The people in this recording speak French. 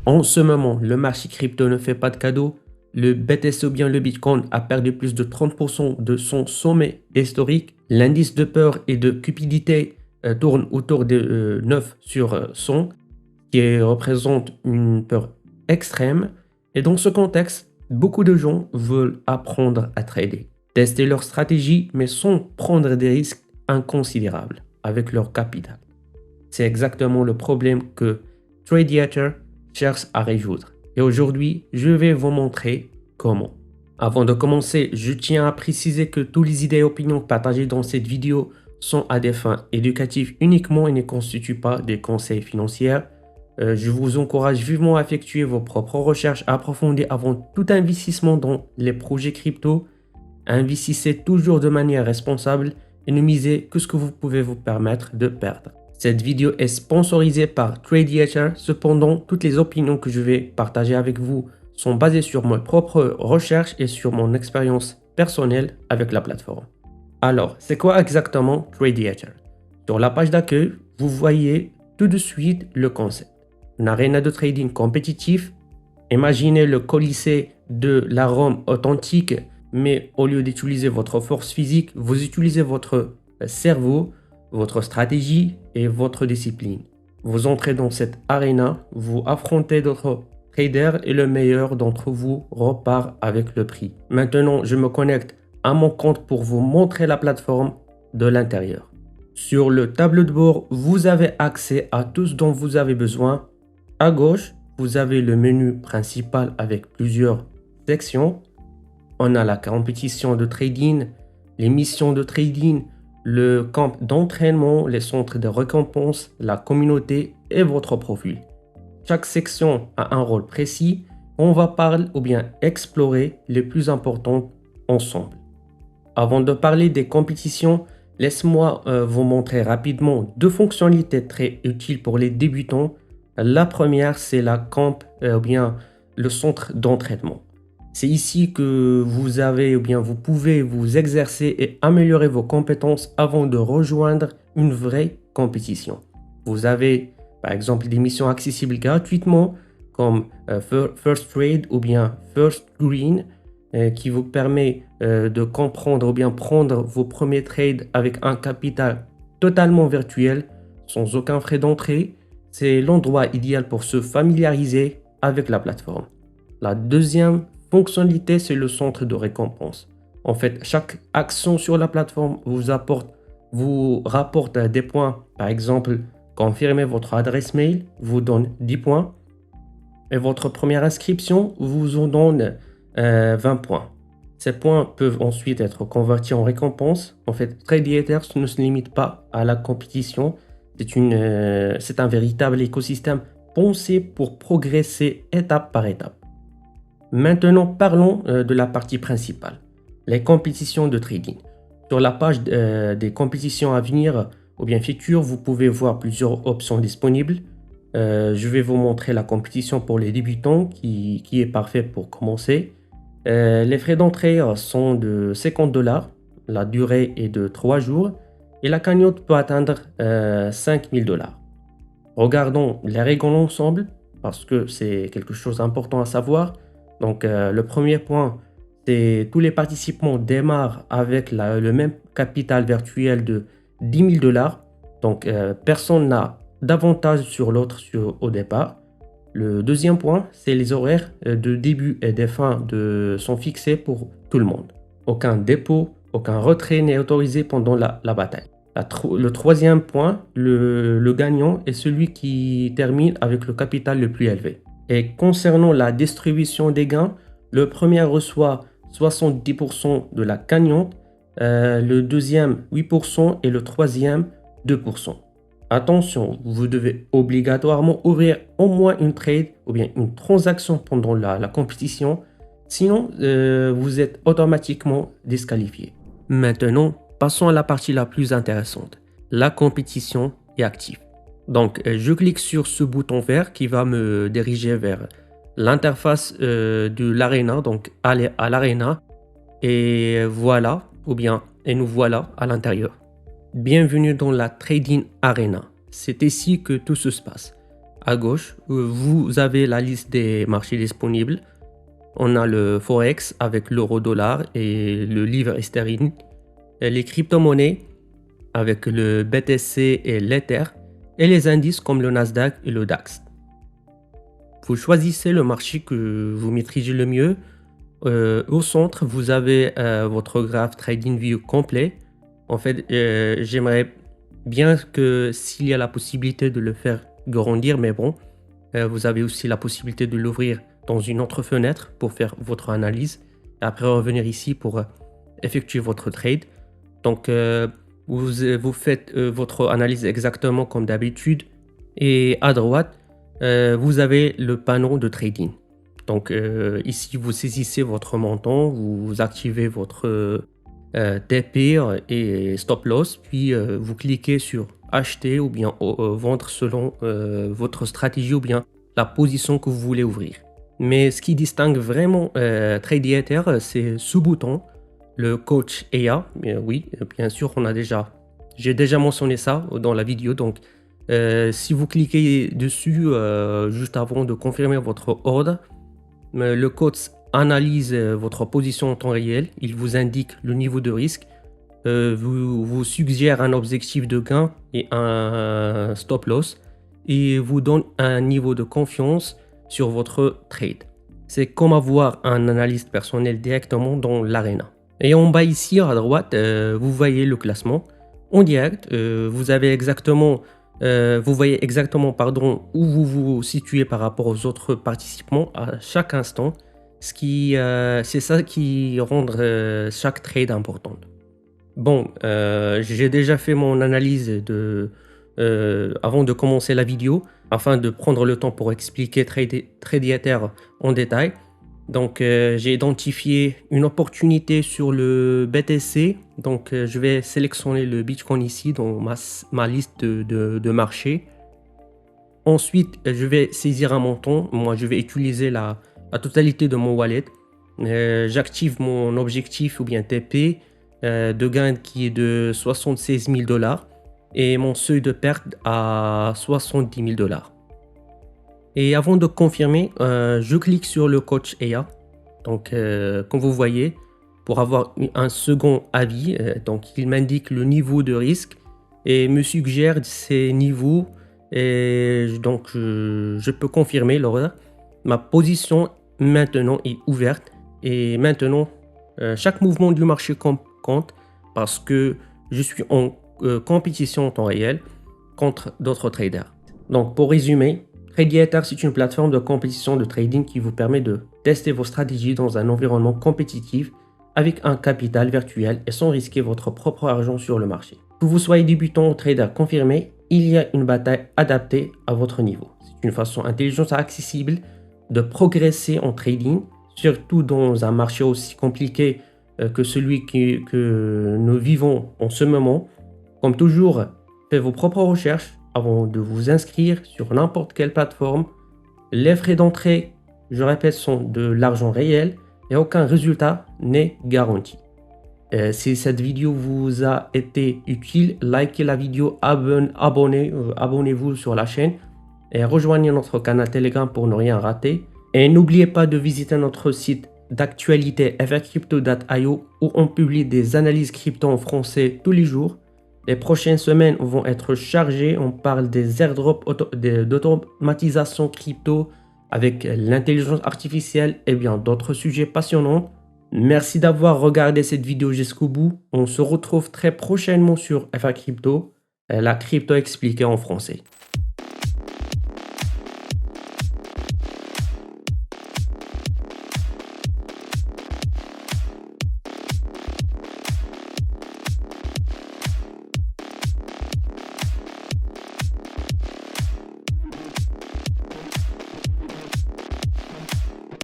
En ce moment, le marché crypto ne fait pas de cadeaux. Le BTC ou bien le Bitcoin a perdu plus de 30% de son sommet historique. L'indice de peur et de cupidité tourne autour de 9 sur 100, qui représente une peur extrême. Et dans ce contexte, beaucoup de gens veulent apprendre à trader, tester leur stratégie, mais sans prendre des risques inconsidérables avec leur capital. C'est exactement le problème que Tradiator cherche à résoudre. Et aujourd'hui, je vais vous montrer comment. Avant de commencer, je tiens à préciser que toutes les idées et opinions partagées dans cette vidéo sont à des fins éducatives uniquement et ne constituent pas des conseils financiers. Je vous encourage vivement à effectuer vos propres recherches approfondies avant tout investissement dans les projets crypto. Investissez toujours de manière responsable et ne misez que ce que vous pouvez vous permettre de perdre. Cette vidéo est sponsorisée par Tradiator. Cependant, toutes les opinions que je vais partager avec vous sont basées sur mes propres recherches et sur mon expérience personnelle avec la plateforme. Alors, c'est quoi exactement Tradiator? Sur la page d'accueil, vous voyez tout de suite le concept. Une arène de trading compétitif. Imaginez le Colisée de la Rome authentique, mais au lieu d'utiliser votre force physique, vous utilisez votre cerveau, votre stratégie et votre discipline. Vous entrez dans cette arena, vous affrontez d'autres traders et le meilleur d'entre vous repart avec le prix. Maintenant, je me connecte à mon compte pour vous montrer la plateforme de l'intérieur. Sur le tableau de bord, vous avez accès à tout ce dont vous avez besoin. À gauche, vous avez le menu principal avec plusieurs sections. On a la compétition de trading, les missions de trading, le camp d'entraînement, les centres de récompense, la communauté et votre profil. Chaque section a un rôle précis. On va parler ou bien explorer les plus importantes ensemble. Avant de parler des compétitions, laisse-moi vous montrer rapidement deux fonctionnalités très utiles pour les débutants. La première, c'est la camp ou bien le centre d'entraînement. C'est ici que vous avez ou bien vous pouvez vous exercer et améliorer vos compétences avant de rejoindre une vraie compétition. Vous avez par exemple des missions accessibles gratuitement comme First Trade ou bien First Green qui vous permet de comprendre ou bien prendre vos premiers trades avec un capital totalement virtuel sans aucun frais d'entrée. C'est l'endroit idéal pour se familiariser avec la plateforme. La deuxième fonctionnalité, c'est le centre de récompense. En fait, chaque action sur la plateforme vous rapporte des points. Par exemple, confirmer votre adresse mail vous donne 10 points. Et votre première inscription vous en donne 20 points. Ces points peuvent ensuite être convertis en récompense. En fait, Tradiator ne se limite pas à la compétition. C'est un véritable écosystème pensé pour progresser étape par étape. Maintenant, parlons de la partie principale, les compétitions de trading. Sur la page des compétitions à venir ou bien futures, vous pouvez voir plusieurs options disponibles. Je vais vous montrer la compétition pour les débutants qui est parfait pour commencer. Les frais d'entrée sont de 50 $, la durée est de 3 jours et la cagnotte peut atteindre 5 000 $. Regardons les règles ensemble parce que c'est quelque chose d'important à savoir. Donc le premier point, c'est tous les participants démarrent avec le même capital virtuel de 10 000 $. Donc personne n'a d'avantage sur l'autre au départ. Le deuxième point, c'est les horaires de début et de fin sont fixés pour tout le monde. Aucun dépôt, aucun retrait n'est autorisé pendant la bataille. Le troisième point, le gagnant est celui qui termine avec le capital le plus élevé. Et concernant la distribution des gains, le premier reçoit 70% de la cagnotte, le deuxième 8% et le troisième 2%. Attention, vous devez obligatoirement ouvrir au moins une trade ou bien une transaction pendant la compétition, sinon vous êtes automatiquement disqualifié. Maintenant, passons à la partie la plus intéressante, la compétition est active. Donc, je clique sur ce bouton vert qui va me diriger vers l'interface de l'arena, donc aller à l'arena. Et voilà, et nous voilà à l'intérieur. Bienvenue dans la Trading Arena. C'est ici que tout se passe. à gauche, vous avez la liste des marchés disponibles. On a le Forex avec l'euro-dollar et le livre sterling. Et les crypto-monnaies avec le BTC et l'Ether. Et les indices comme le Nasdaq et le DAX. Vous choisissez le marché que vous maîtrisez le mieux. Au centre, vous avez votre graphe TradingView complet. En fait, j'aimerais bien que s'il y a la possibilité de le faire grandir, mais bon, vous avez aussi la possibilité de l'ouvrir dans une autre fenêtre pour faire votre analyse. Et après revenir ici pour effectuer votre trade. Donc, vous faites votre analyse exactement comme d'habitude. Et à droite, vous avez le panneau de trading. Donc ici, vous saisissez votre montant, vous activez votre TP et stop loss, puis vous cliquez sur acheter ou bien vendre selon votre stratégie ou bien la position que vous voulez ouvrir. Mais ce qui distingue vraiment TradeEther, c'est ce bouton, le coach EA. Oui, bien sûr, j'ai déjà mentionné ça dans la vidéo. Donc, si vous cliquez dessus juste avant de confirmer votre ordre, le coach analyse votre position en temps réel. Il vous indique le niveau de risque, vous suggère un objectif de gain et un stop loss et vous donne un niveau de confiance sur votre trade. C'est comme avoir un analyste personnel directement dans l'arena. Et en bas ici à droite, vous voyez le classement en direct. Vous voyez exactement où vous vous situez par rapport aux autres participants à chaque instant. C'est ça qui rend chaque trade important. Bon, j'ai déjà fait mon analyse avant de commencer la vidéo, afin de prendre le temps pour expliquer TradeEther en détail. Donc, j'ai identifié une opportunité sur le BTC. Donc, je vais sélectionner le Bitcoin ici dans ma liste de marché. Ensuite, je vais saisir un montant. Moi, je vais utiliser la totalité de mon wallet. J'active mon objectif ou bien TP de gain qui est de 76 000 $. Et mon seuil de perte à 70 000 $. Et avant de confirmer, je clique sur le coach EA. Donc, comme vous voyez, pour avoir un second avis, donc il m'indique le niveau de risque et me suggère ces niveaux. Et donc, je peux confirmer l'ordre. Ma position maintenant est ouverte. Et maintenant, chaque mouvement du marché compte parce que je suis en compétition en temps réel contre d'autres traders. Donc, pour résumer, TradeEther, c'est une plateforme de compétition de trading qui vous permet de tester vos stratégies dans un environnement compétitif avec un capital virtuel et sans risquer votre propre argent sur le marché. Que vous soyez débutant ou trader confirmé, il y a une bataille adaptée à votre niveau. C'est une façon intelligente et accessible de progresser en trading, surtout dans un marché aussi compliqué que celui que nous vivons en ce moment. Comme toujours, faites vos propres recherches avant de vous inscrire sur n'importe quelle plateforme. Les frais d'entrée, je répète, sont de l'argent réel et aucun résultat n'est garanti. Si cette vidéo vous a été utile, likez la vidéo, abonnez-vous sur la chaîne et rejoignez notre canal Telegram pour ne rien rater. Et n'oubliez pas de visiter notre site d'actualité frcrypto.io où on publie des analyses crypto en français tous les jours. Les prochaines semaines vont être chargées. On parle des airdrops d'automatisation crypto avec l'intelligence artificielle et bien d'autres sujets passionnants. Merci d'avoir regardé cette vidéo jusqu'au bout. On se retrouve très prochainement sur FR Crypto, la crypto expliquée en français.